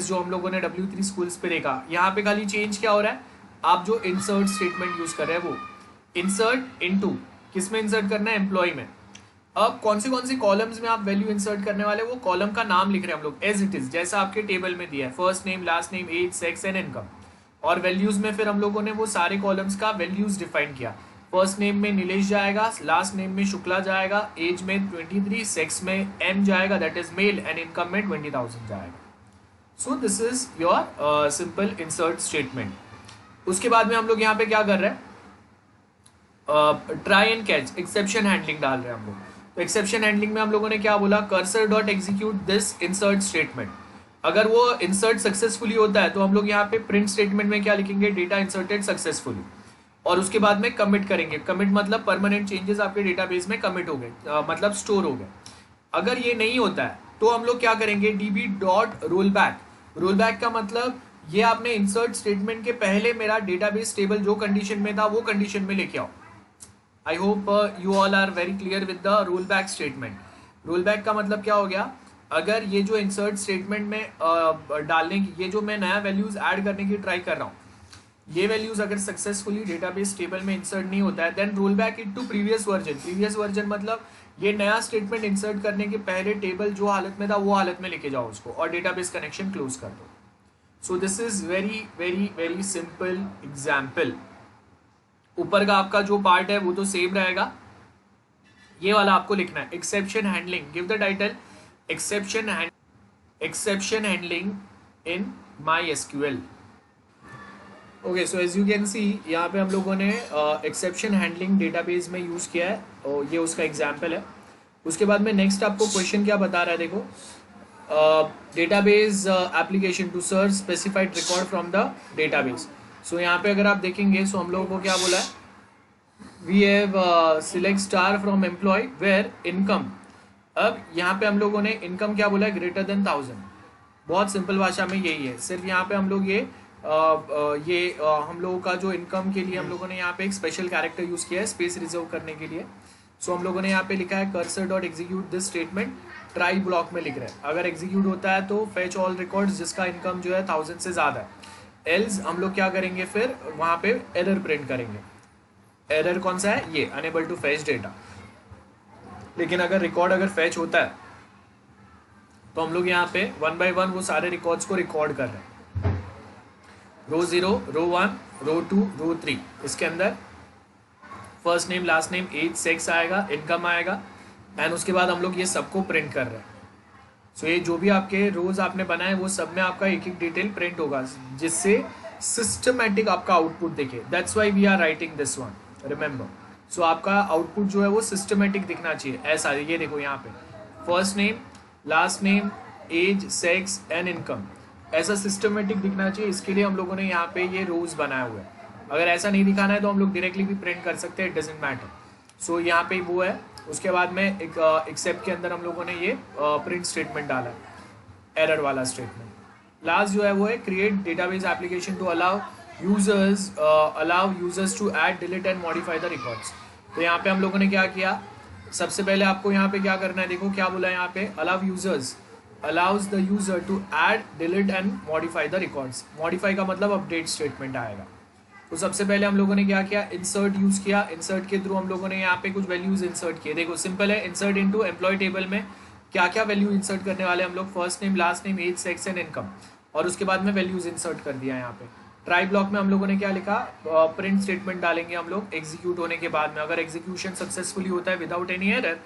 S1: जो हम लोगों ने W3 स्कूल्स पे देखा। यहाँ पे खाली चेंज क्या हो रहा है, आप जो इंसर्ट स्टेटमेंट यूज कर रहे हैं वो इंसर्ट इनटू, किस में इंसर्ट करना है, एम्प्लॉय में। अब कौन से कॉलम्स में आप वैल्यू इंसर्ट करने वाले, वो कॉलम का नाम लिख रहे हैं हम लोग एज इट इज, जैसा आपके टेबल में दिया है, first name, last name, age, sex and income. और वैल्यूज में फिर हम लोगों ने वो सारे कॉलम्स का वैल्यूज डिफाइन किया। फर्स्ट नेम में नीलेश जाएगा, लास्ट नेम में शुक्ला जाएगा, एज में 23, सेक्स में एम जाएगा that is male, and income में 20,000 जाएगा। सो this is your simple insert statement. उसके बाद में हम लोग यहाँ पे क्या कर रहे हैं, try and catch, exception handling डाल रहे हैं हम लोग। तो एक्सेप्शन हैंडलिंग में हम लोगों ने क्या बोला, cursor dot execute this insert statement. अगर वो इंसर्ट सक्सेसफुली होता है तो हम लोग यहाँ पे प्रिंट स्टेटमेंट में क्या लिखेंगे, डेटा इंसर्टेड सक्सेसफुली, और उसके बाद में कमिट करेंगे। कमिट मतलब परमानेंट चेंजेस आपके डेटाबेस में कमिट हो गए, मतलब स्टोर हो गए। अगर ये नहीं होता है तो हम लोग क्या करेंगे, dB dot roll back. Role back का मतलब ये आपने इंसर्ट स्टेटमेंट के पहले मेरा डेटाबेस टेबल जो कंडीशन में था वो कंडीशन में लेके आओ। I hope you all are very clear with the roll back statement. Roll back का मतलब क्या हो गया, अगर ये जो इंसर्ट स्टेटमेंट में डालने की, ये जो मैं नया वैल्यूज ऐड करने की ट्राई कर रहा हूँ, ये वैल्यूज अगर सक्सेसफुली डेटाबेस टेबल में इंसर्ट नहीं होता है, then roll back it to previous version. Previous version मतलब ये नया स्टेटमेंट इंसर्ट करने के पहले टेबल जो हालत में था वो हालत में लेके जाओ उसको, और डेटाबेस कनेक्शन क्लोज कर दो। So this is very very very simple example. ऊपर का आपका जो पार्ट है वो तो सेम रहेगा, ये वाला आपको लिखना है, exception handling. Give the title, exception handling in MySQL। Okay, so as you can see यहाँ पे हम लोगों ने एक्सेप्शन हैंडलिंग डेटाबेस में यूज़ किया है, और ये उसका एग्जाम्पल है। उसके बाद में नेक्स्ट आपको क्वेश्चन क्या बता रहा है, देखो, database application to search specified record from the database. So यहाँ पे अगर आप देखेंगे, सो हम लोगों को क्या बोला है, we have select star from employ where income. अब यहाँ पे हम लोगों ने इनकम क्या बोला है, ग्रेटर देन 1000। बहुत सिंपल भाषा में यही है, सिर्फ यहाँ पे हम लोग हम लोगों का जो इनकम के लिए हम लोगों ने यहाँ पे एक स्पेशल कैरेक्टर यूज़ किया है स्पेस रिजर्व करने के लिए। सो हम लोगों ने यहाँ पे लिखा है cursor dot execute this statement, try block में लिख रहे हैं। अगर एग्जीक्यूट होता है तो फेच ऑल रिकॉर्ड्स जिसका इनकम जो है 1000 से ज़्यादा है। एल्स हम लोग क्या करेंगे, फिर वहाँ पे एरर प्रिंट करेंगे। एरर कौन सा है, ये अनेबल टू फेच डेटा। लेकिन अगर रिकॉर्ड अगर फेच होता है तो हम लोग यहाँ पे 1 by 1 वो सारे रिकॉर्ड्स को रिकॉर्ड कर रहे हैं, रो 0, रो 1, रो 2, रो 3। इसके अंदर first name, last name, age, sex आएगा, इनकम आएगा, एंड उसके बाद हम लोग ये सबको प्रिंट कर रहे हैं। सो ये जो भी आपके रोज आपने बनाए वो सब में आपका एक एक डिटेल प्रिंट होगा, जिससे सिस्टमैटिक आपका आउटपुट दिखे। That's why we are writing this one, remember. So आपका आउटपुट जो है वो सिस्टमैटिक दिखना चाहिए, ऐसा। ये देखो यहाँ पे first name, last name, age, sex and income, ऐसा सिस्टमेटिक दिखना चाहिए। इसके लिए हम लोगों ने यहाँ पे ये रोज बनाया हुआ है। अगर ऐसा नहीं दिखाना है तो हम लोग डायरेक्टली भी प्रिंट कर सकते हैं, इट डजंट मैटर। सो यहाँ पे वो है। उसके बाद में एक एक्सेप्ट के अंदर हम लोगों ने ये प्रिंट स्टेटमेंट डाला है, एरर वाला स्टेटमेंट। लास्ट जो है वो है create database application to allow users to add, delete and modify the records. तो यहाँ पे हम लोगों ने क्या किया, सबसे पहले आपको यहाँ पे क्या करना है, देखो क्या बोला है यहाँ पे, allows the user to add, delete and modify the records। modify का मतलब अपडेट स्टेटमेंट आएगा। तो सबसे पहले हम लोगों ने क्या किया, इंसर्ट यूज किया। इंसर्ट के थ्रू हम लोगों ने यहाँ पे कुछ वैल्यूज इंसर्ट किए। देखो सिंपल है, इंसर्ट इनटू एम्प्लॉय टेबल में क्या क्या वैल्यू इंसर्ट करने वाले हम लोग, first name, last name, age, sex and income, और उसके बाद में वैल्यूज इंसर्ट कर दिया यहाँ पे। ट्राई ब्लॉक में हम लोगों ने क्या लिखा, प्रिंट स्टेटमेंट डालेंगे हम लोग एग्जीक्यूट होने के बाद में। अगर एग्जीक्यूशन सक्सेसफुली होता है विदाउट एनी एरर,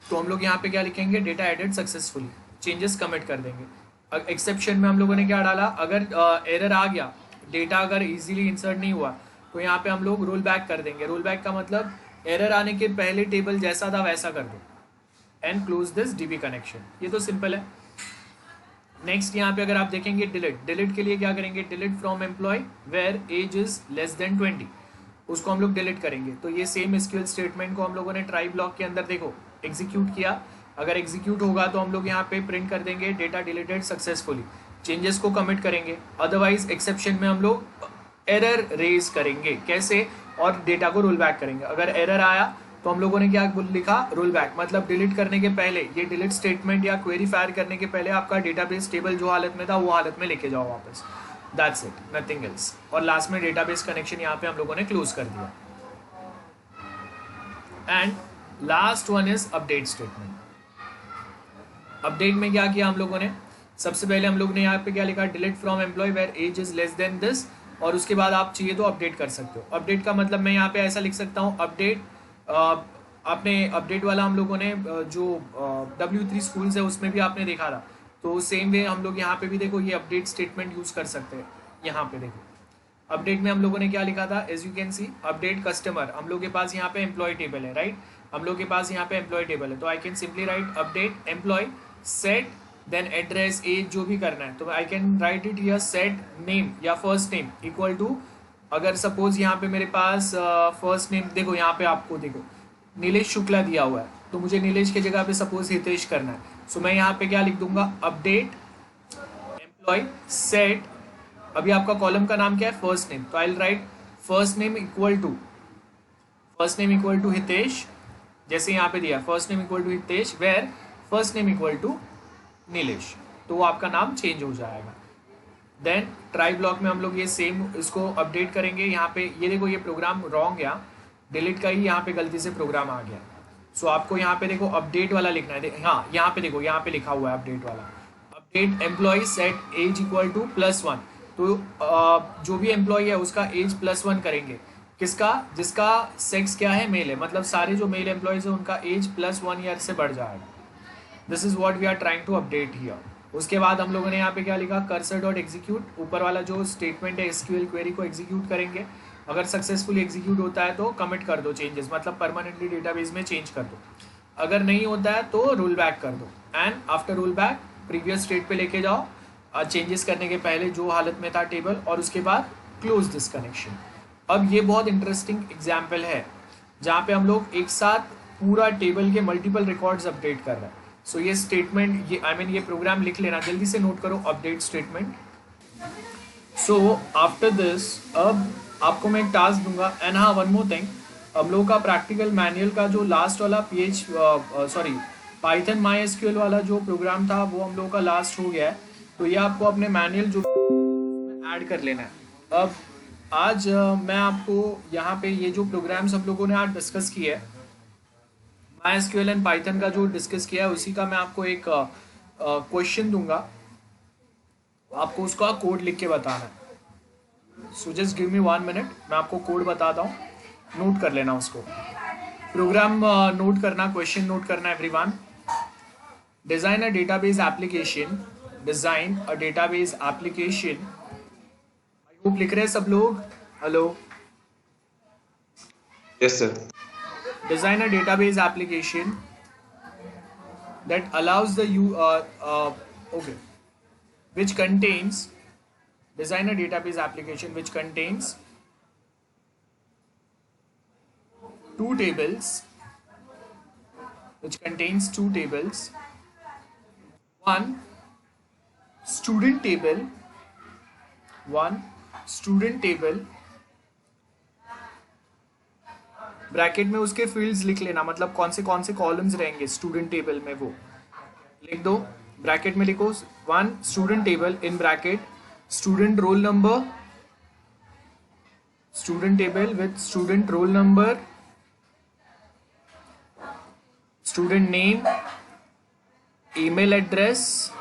S1: तो हम लोग यहाँ पे क्या लिखेंगे, data added successfully, changes commit कर देंगे। एक्सेप्शन में हम लोगों ने क्या डाला, अगर एरर आ गया, डेटा अगर इजीली इंसर्ट नहीं हुआ, तो यहाँ पे हम लोग रोल बैक कर देंगे। रोल बैक का मतलब एरर आने के पहले टेबल जैसा था वैसा कर दो and close this dB connection. ये तो सिंपल है। नेक्स्ट यहाँ पे अगर आप देखेंगे डिलीट के लिए क्या करेंगे, delete from employ where age is less than 20, उसको हम लोग डिलीट करेंगे। तो ये सेम एसक्यूएल स्टेटमेंट को हम लोगों ने ट्राई ब्लॉक के अंदर देखो एग्जीक्यूट किया। अगर एग्जीक्यूट होगा तो हम लोग यहाँ पे प्रिंट कर देंगे डेटा डिलीटेड सक्सेसफुली, चेंजेस को कमिट करेंगे। अदरवाइज एक्सेप्शन में हम लोग एरर रेज करेंगे, कैसे, और डेटा को रोल बैक करेंगे। अगर एरर आया तो हम लोगों ने क्या लिखा, रोल बैक, मतलब डिलीट करने के पहले, ये डिलीट स्टेटमेंट या क्वेरी फायर करने के पहले आपका डेटाबेस टेबल जो हालत में था वो हालत में लेके जाओ वापस, दैट्स इट, नथिंग एल्स। और लास्ट में डेटाबेस कनेक्शन यहाँ पे हम लोगों ने क्लोज कर दिया। And last one is update statement. Update में क्या किया हम लोगों ने, सबसे पहले हम लोग ने यहाँ पे क्या लिखा, delete from employ where age is less than this, और उसके बाद आप चाहिए तो अपडेट कर सकते हो। अपडेट का मतलब मैं यहाँ पे ऐसा लिख सकता हूँ, अपडेट आपने अपडेट वाला हम लोगों ने जो W3 स्कूल्स है उसमें भी आपने देखा था, तो सेम वे हम लोग यहाँ पे भी देखो ये अपडेट स्टेटमेंट यूज कर सकते हैं। यहाँ पे देखो अपडेट में हम लोगों ने क्या लिखा था, as you can see update customer, हम लोग के पास यहाँ पे एम्प्लॉय टेबल है, राइट, हम लोग के पास यहाँ पे एम्प्लॉय टेबल है, तो I can simply write update employ set then address as जो भी करना है, तो I can write it here set name या फर्स्ट नेम इक्वल टू, अगर सपोज यहाँ पे मेरे पास फर्स्ट नेम देखो यहाँ पे आपको देखो नीलेश शुक्ला दिया हुआ है, तो मुझे नीलेश की जगह पे सपोज हितेश करना है, सो मैं यहाँ पे क्या लिख दूंगा, अपडेट एम्प्लॉय सेट, अभी आपका कॉलम का नाम क्या है, फर्स्ट नेम, तो I will write first name equal to Hitesh, जैसे यहाँ पे दिया first name equal to Hitesh where first name equal to Nilesh, तो वो आपका नाम चेंज हो जाएगा। देन ट्राई ब्लॉक में हम लोग ये सेम इसको अपडेट करेंगे। यहाँ पे ये देखो ये प्रोग्राम रॉन्ग गया, डिलीट का ही यहाँ पे गलती से प्रोग्राम आ गया, सो आपको यहाँ पे देखो अपडेट वाला लिखना है। हाँ यहाँ पे देखो यहाँ पे लिखा हुआ है अपडेट वाला, update employ set age equal to +1, तो जो भी एम्प्लॉय है उसका एज +1 करेंगे, किसका, जिसका सेक्स क्या है, मेल है, मतलब सारे जो मेल एम्प्लॉयज है उनका एज +1 ईयर से बढ़ जाएगा। This is what we are trying to update here. उसके बाद हम लोगों ने यहाँ पे क्या लिखा, कर्सर डॉट एग्जीक्यूट, ऊपर वाला जो स्टेटमेंट है एसक्यूएल क्वेरी को एग्जीक्यूट करेंगे, अगर सक्सेसफुली एग्जीक्यूट होता है तो कमिट कर दो चेंजेस, मतलब परमानेंटली डेटाबेस में चेंज कर दो, अगर नहीं होता है तो रोल बैक कर दो, and after roll back previous state पे लेके जाओ चेंजेस करने के पहले जो हालत में था टेबल, और उसके बाद क्लोज दिस कनेक्शन। अब ये बहुत इंटरेस्टिंग एग्जाम्पल है जहाँ पे हम लोग एक साथ पूरा टेबल के मल्टीपल रिकॉर्ड्स अपडेट कर रहे हैं। सो ये स्टेटमेंट, ये ये प्रोग्राम लिख लेना, जल्दी से नोट करो update statement. So after this अब आपको मैं एक टास्क दूंगा, एंड हाँ वन मोर थिंग, हम लोगों का प्रैक्टिकल मैनुअल का जो लास्ट वाला पाइथन MySQL वाला जो प्रोग्राम था वो हम लोगों का लास्ट हो गया है, तो ये आपको अपने मैनुअल जो ऐड कर लेना है। अब आज मैं आपको यहाँ पे ये जो प्रोग्राम्स हम लोगों ने आज डिस्कस किया है, MySQL एंड पाइथन का जो डिस्कस किया है, उसी का मैं आपको एक क्वेश्चन दूंगा, आपको उसका कोड लिख के बताना है। So just give me 1 minute, मैं आपको कोड बताता हूँ, नोट कर लेना उसको, प्रोग्राम नोट करना, क्वेश्चन नोट करना everyone. Design a database application, design a database application, I hope लिख रहे हैं सब लोग, hello,
S2: yes sir.
S1: Design a database application that allows the which contains, design a database application which contains two tables, one student table, bracket में उसके fields लिख लेना, मतलब कौन से कॉलम्स रहेंगे स्टूडेंट टेबल में वो लिख दो, ब्रैकेट में लिखो 1 student table in bracket student roll number student table with student roll number, student name, email address,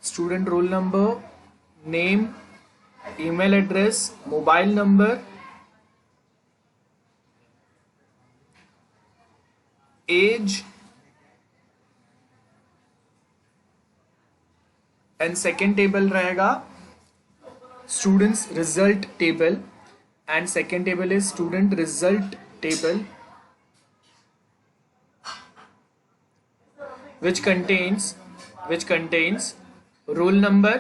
S1: student roll number, name, email address, mobile number, age, and second table रहेगा students result table, and second table is student result table which contains roll number,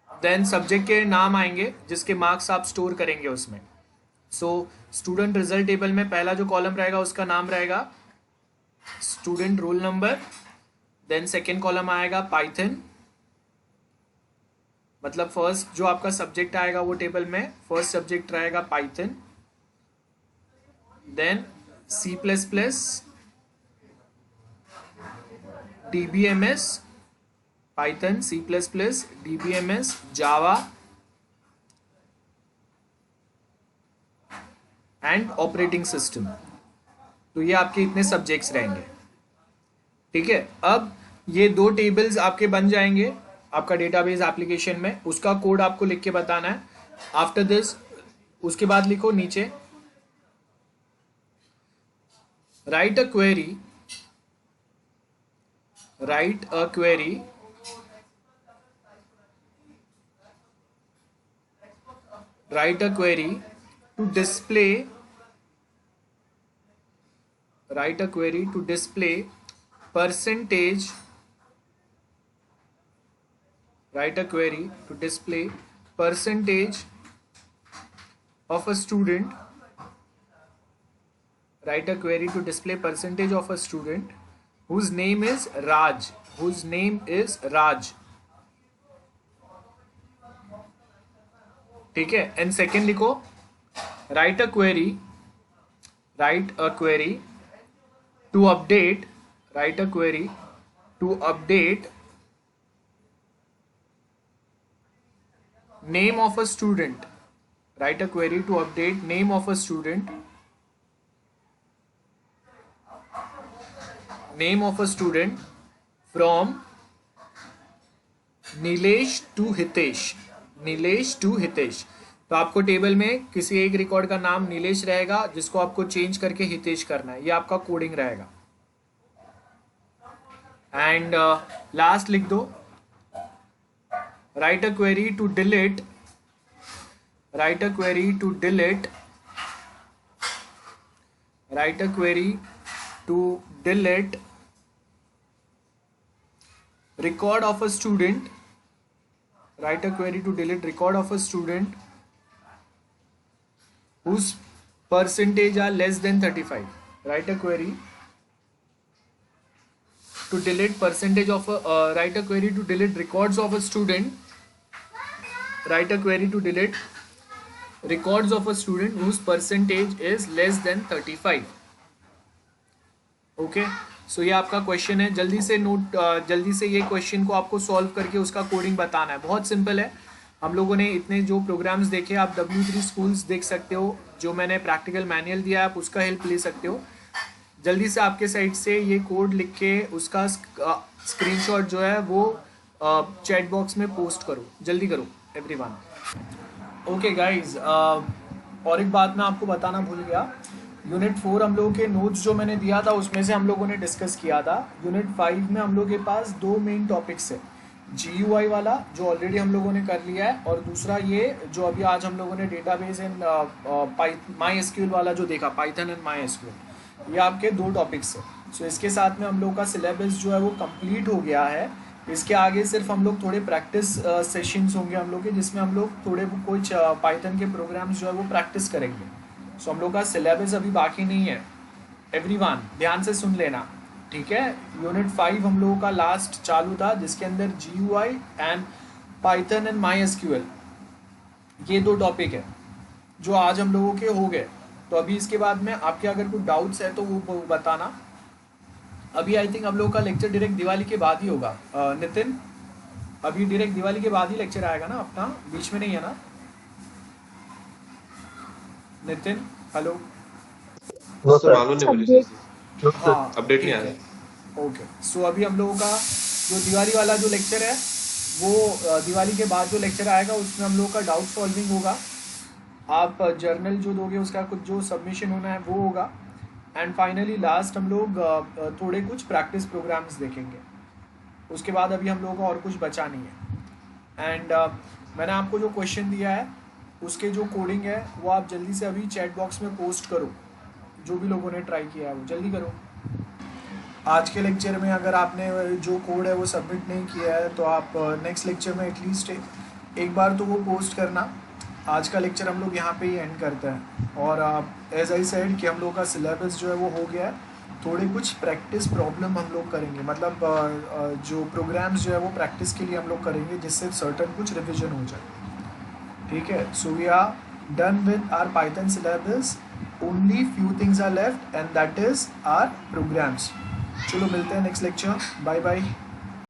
S1: then subject के नाम आएंगे जिसके marks आप store करेंगे उसमें. So student result table में पहला जो कॉलम रहेगा उसका नाम रहेगा student roll number, then second column आएगा पाइथन, मतलब फर्स्ट जो आपका सब्जेक्ट आएगा वो टेबल में फर्स्ट सब्जेक्ट रहेगा Python, then C++, DBMS, Python, C++, DBMS, Java and operating system. तो ये आपके इतने सब्जेक्ट्स रहेंगे. ठीक है, अब ये दो टेबल्स आपके बन जाएंगे आपका डेटाबेस एप्लीकेशन में. उसका कोड आपको लिख के बताना है. आफ्टर दिस उसके बाद लिखो नीचे right a query to display percentage of a student whose name is Raj. ठीक है, एंड सेकेंड लिखो write a query to update name of a student. Write a query to update name of a student from Nilesh to Hitesh. तो आपको table में किसी एक record का नाम नीलेश रहेगा जिसको आपको चेंज करके हितेश करना है. ये आपका कोडिंग रहेगा. एंड लास्ट लिख दो write a query to delete record of a student whose percentage are less than 35. Write a query to delete records of a student whose percentage is less than 35. Okay, सो ये आपका question है. जल्दी से ये question को आपको solve करके उसका कोडिंग बताना है. बहुत सिंपल है. हम लोगों ने इतने जो प्रोग्राम्स देखे, आप W3 स्कूल्स देख सकते हो, जो मैंने प्रैक्टिकल मैनुअल दिया है आप उसका हेल्प ले सकते हो. जल्दी से आपके साइड से ये कोड लिख के उसका स्क्रीनशॉट जो है वो चैट बॉक्स में पोस्ट करो. जल्दी करो एवरीवन. ओके गाइज, और एक बात मैं आपको बताना भूल गया. यूनिट 4 हम लोगों के नोट्स जो मैंने दिया था उसमें से हम लोगों ने डिस्कस किया था. यूनिट 5 में हम लोग के पास दो मेन टॉपिक्स है. GUI वाला जो ऑलरेडी हम लोगों ने कर लिया है, और दूसरा ये जो अभी आज हम लोगों ने डेटाबेस एंड MySQL वाला जो देखा, पाइथन एंड MySQL. ये आपके दो टॉपिक्स है. सो इसके साथ में हम लोग का सिलेबस जो है वो कंप्लीट हो गया है. इसके आगे सिर्फ हम लोग थोड़े प्रैक्टिस सेशंस होंगे हम लोग के, जिसमें हम लोग थोड़े कुछ पाइथन के प्रोग्राम्स जो है वो प्रैक्टिस करेंगे. सो हम लोग का सिलेबस अभी बाकी नहीं है. एवरीवन ध्यान से सुन लेना, ठीक है. यूनिट 5 हम लोगों का लास्ट चालू था जिसके अंदर GUI and Python and MySQL ये दो टॉपिक है जो आज हम लोगों के हो गए. तो अभी इसके बाद में आपके अगर कोई डाउट्स है तो वो बताना. अभी आई थिंक हम लोगों का लेक्चर डायरेक्ट दिवाली के बाद ही होगा। नितिन, अभी डायरेक्ट दिवाली के बाद ही लेक्चर आएगा ना अपना, बीच में नहीं है ना? नितिन हेलो।
S2: सर मालूम नहीं मुझे सर।
S1: हाँ
S2: अपडेट नहीं
S1: ठीक
S2: आया।
S1: है, ओके। सो अभी हम लोगों का जो दिवाली वाला जो लेक्चर है वो दिवाली के बाद जो लेक्चर आएगा उसमें हम लोगों का डाउट सॉल्विंग होगा। आप जर्नल जो दोगे उसका कुछ जो सबमिशन होना है वो होगा। एंड फाइनली लास्ट हम लोग थोड़े कुछ प्रैक्टिस प्रोग्राम्स देखेंगे। उसके बाद अभी हम लोगों का और कुछ बचा नहीं है। एंड मैंने आपको जो क्वेश्चन दिया है उसके जो कोडिंग है वो आप जल्दी से अभी चैट बॉक्स में पोस्ट करो। जो भी लोगों ने ट्राई किया है वो जल्दी करो। आज के लेक्चर में अगर आपने जो कोड है वो सबमिट नहीं किया है तो आप नेक्स्ट लेक्चर में एटलीस्ट एक बार तो वो पोस्ट करना। आज का लेक्चर हम लोग यहाँ पे ही एंड करते हैं। और एज आई सेड कि हम लोग का सिलेबस जो है वो हो गया है। थोड़े कुछ प्रैक्टिस प्रॉब्लम हम लोग करेंगे, मतलब जो प्रोग्राम्स जो है वो प्रैक्टिस के लिए हम लोग करेंगे जिससे सर्टन कुछ रिविजन हो जाए। ठीक है, so we are done with our Python syllabus. Only few things are left and that is our programs. चलो मिलते हैं नेक्स्ट लेक्चर। Bye bye.